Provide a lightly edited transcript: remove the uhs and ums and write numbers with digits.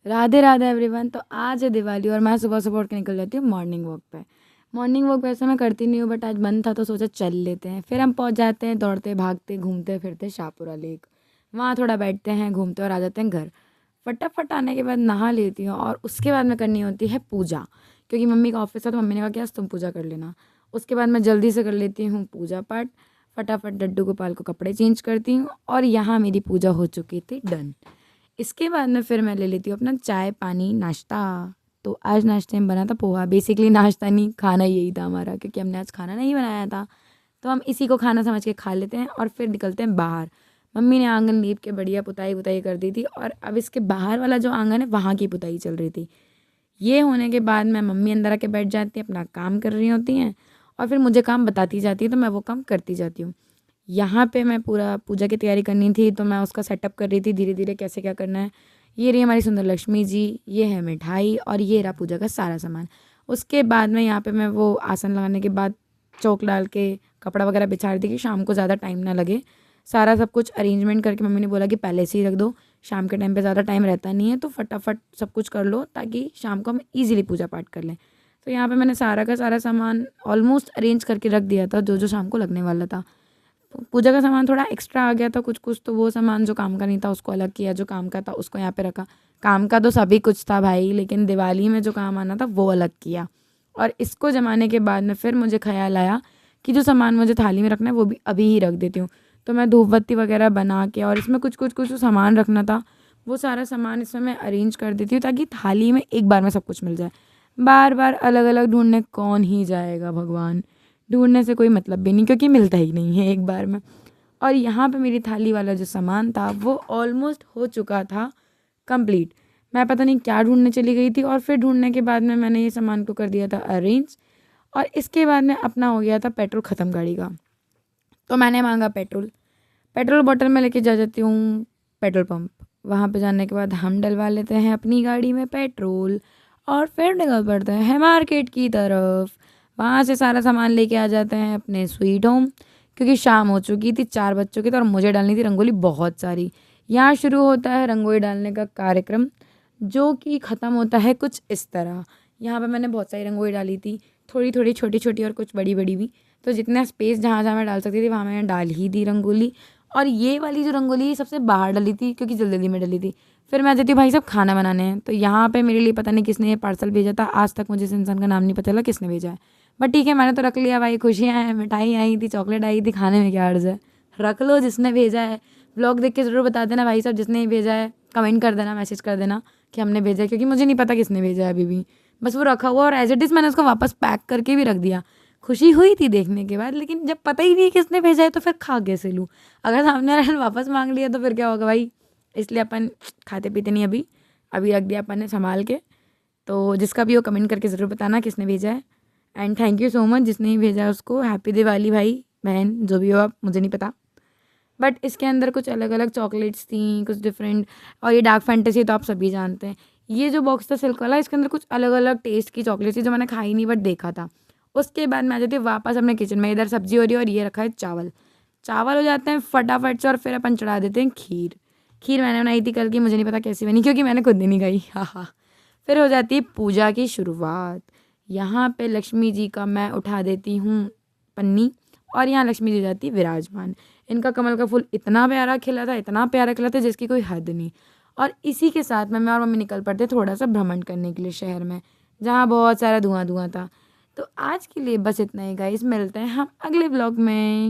Radhe Radhe everyone. तो आज है दिवाली और मैं सुबह सुबह उठ के निकल जाती हूँ मॉर्निंग वॉक पे। मॉर्निंग वॉक वैसे मैं करती नहीं हूँ, बट आज मन था तो सोचा चल लेते हैं। फिर हम पहुँच जाते हैं दौड़ते भागते घूमते फिरते शाहपुरा लेक। वहाँ थोड़ा बैठते हैं घूमते और आ जाते हैं घर। फटाफट आने के बाद नहा लेती हूँ और उसके बाद में करनी होती है पूजा, क्योंकि मम्मी का ऑफिस है तो मम्मी ने कहा कि आज तुम पूजा कर लेना। उसके बाद मैं जल्दी से कर लेती हूँ पूजा पाठ। फटाफट डड्डू गोपाल को कपड़े चेंज करती हूँ और यहाँ मेरी पूजा हो चुकी थी डन। इसके बाद में फिर मैं ले लेती हूँ अपना चाय पानी नाश्ता। तो आज नाश्ते में बना था पोहा। बेसिकली नाश्ता नहीं, खाना यही था हमारा, क्योंकि हमने आज खाना नहीं बनाया था। तो हम इसी को खाना समझ के खा लेते हैं और फिर निकलते हैं बाहर। मम्मी ने आंगन लीप के बढ़िया पुताई वुताई कर दी थी और अब इसके बाहर वाला जो आंगन है वहाँ की पुताई चल रही थी। ये होने के बाद मैं मम्मी अंदर आके बैठ जाती है, अपना काम कर रही होती हैं और फिर मुझे काम बताती जाती है तो मैं वो काम करती जाती हूँ। यहाँ पे मैं पूरा पूजा की तैयारी करनी थी तो मैं उसका सेटअप कर रही थी धीरे धीरे कैसे क्या करना है। ये रही हमारी सुंदर लक्ष्मी जी, ये है मिठाई और ये रहा पूजा का सारा सामान। उसके बाद में यहाँ पे मैं वो आसन लगाने के बाद चौक डाल के कपड़ा वगैरह बिछा रही थी कि शाम को ज़्यादा टाइम ना लगे। सारा सब कुछ अरेंजमेंट करके मम्मी ने बोला कि पहले से ही रख दो, शाम के टाइम पे ज़्यादा टाइम रहता नहीं है तो फटाफट सब कुछ कर लो ताकि शाम को हम ईज़िली पूजा पाठ कर लें। तो यहाँ पे मैंने सारा का सारा सामान ऑलमोस्ट अरेंज करके रख दिया था जो जो शाम को लगने वाला था। पूजा का सामान थोड़ा एक्स्ट्रा आ गया था कुछ कुछ, तो वो सामान जो काम का नहीं था उसको अलग किया, जो काम का था उसको यहाँ पे रखा। काम का तो सभी कुछ था भाई, लेकिन दिवाली में जो काम आना था वो अलग किया। और इसको जमाने के बाद में फिर मुझे ख्याल आया कि जो सामान मुझे थाली में रखना है वो भी अभी ही रख देती हूँ। तो मैं धूप बत्ती वगैरह बना के और इसमें कुछ कुछ कुछ जो सामान रखना था वो सारा सामान इसमें मैं अरेंज कर देती हूँ ताकि थाली में एक बार में सब कुछ मिल जाए। बार बार अलग अलग ढूंढने कौन ही जाएगा भगवान। ढूँढने से कोई मतलब भी नहीं क्योंकि मिलता ही नहीं है एक बार में। और यहाँ पे मेरी थाली वाला जो सामान था वो ऑलमोस्ट हो चुका था कंप्लीट। मैं पता नहीं क्या ढूँढने चली गई थी और फिर ढूँढने के बाद में मैंने ये सामान को कर दिया था अरेंज। और इसके बाद में अपना हो गया था पेट्रोल ख़त्म गाड़ी का। तो मैंने मांगा पेट्रोल। पेट्रोल बॉटल में लेके जा जाती हूँ पेट्रोल पंप। वहाँ पे जाने के बाद हम डलवा लेते हैं अपनी गाड़ी में पेट्रोल और फिर निकल पड़ते हैं मार्केट की तरफ। वहाँ से सारा सामान लेके आ जाते हैं अपने स्वीट होम, क्योंकि शाम हो चुकी थी, 4 बज चुके थे और मुझे डालनी थी रंगोली बहुत सारी। यहाँ शुरू होता है रंगोली डालने का कार्यक्रम, जो कि ख़त्म होता है कुछ इस तरह। यहाँ पे मैंने बहुत सारी रंगोली डाली थी, थोड़ी थोड़ी छोटी छोटी और कुछ बड़ी बड़ी भी। तो जितना स्पेस जहाँ जहाँ मैं डाल सकती थी वहाँ मैंने डाल ही दी रंगोली। और ये वाली जो रंगोली सबसे बाहर डली थी क्योंकि जल्दी जल्दी में डली थी। फिर मैं जाती हूँ भाई साहब खाना बनाने हैं, तो यहाँ पे मेरे लिए पता नहीं किसने ये पार्सल भेजा था, आज तक मुझे इस इंसान का नाम नहीं पता चला किसने भेजा है। बट ठीक है, मैंने तो रख लिया भाई, खुशियाँ हैं, मिठाई आई थी, चॉकलेट आई थी, खाने में क्या अर्ज़ है। रख लो जिसने भेजा है। ब्लॉग देख के ज़रूर बता देना भाई साहब जिसने ये भेजा है, कमेंट कर देना, मैसेज कर देना कि हमने भेजा है, क्योंकि मुझे नहीं पता किसने भेजा है अभी भी। बस वो रखा हुआ और एज इट इज़ मैंने उसको वापस पैक करके भी रख दिया। खुशी हुई थी देखने के बाद, लेकिन जब पता ही नहीं किसने भेजा है तो फिर खा कैसे लूँ। अगर सामने वाले ने वापस मांग लिया तो फिर क्या होगा भाई। इसलिए अपन खाते पीते नहीं अभी, अभी रख दिया अपन ने संभाल के। तो जिसका भी हो कमेंट करके ज़रूर बताना किसने भेजा है। And thank you so much जिसने ही भेजा है उसको। हैप्पी दिवाली भाई बहन जो भी हो आप, मुझे नहीं पता। बट इसके अंदर कुछ अलग अलग चॉकलेट्स थी, कुछ डिफरेंट। और ये डार्क फैंटेसी तो आप सभी जानते हैं। ये जो बॉक्स था सिल्क वाला, इसके अंदर कुछ अलग अलग टेस्ट की चॉकलेट थी जो मैंने खाई नहीं बट देखा था। उसके बाद मैं आ जाती हूँ वापस अपने किचन में। इधर सब्जी हो रही है और ये रखा है चावल। चावल हो जाते हैं फटाफट से और फिर अपन चढ़ा देते हैं खीर। खीर मैंने बनाई थी कल की, मुझे नहीं पता कैसी बनी क्योंकि मैंने खुद ही नहीं खाई। हाँ हाँ। फिर हो जाती है पूजा की शुरुआत। यहाँ पे लक्ष्मी जी का मैं उठा देती हूँ पन्नी और यहाँ लक्ष्मी जी हो जाती है विराजमान। इनका कमल का फूल इतना प्यारा खिला था, इतना प्यारा खिला था जिसकी कोई हद नहीं। और इसी के साथ में मैं और मम्मी निकल पड़ते थोड़ा सा भ्रमण करने के लिए शहर में, जहाँ बहुत सारा धुआं धुआं था। तो आज के लिए बस इतना ही गाइस, मिलते हैं हम अगले ब्लॉग में।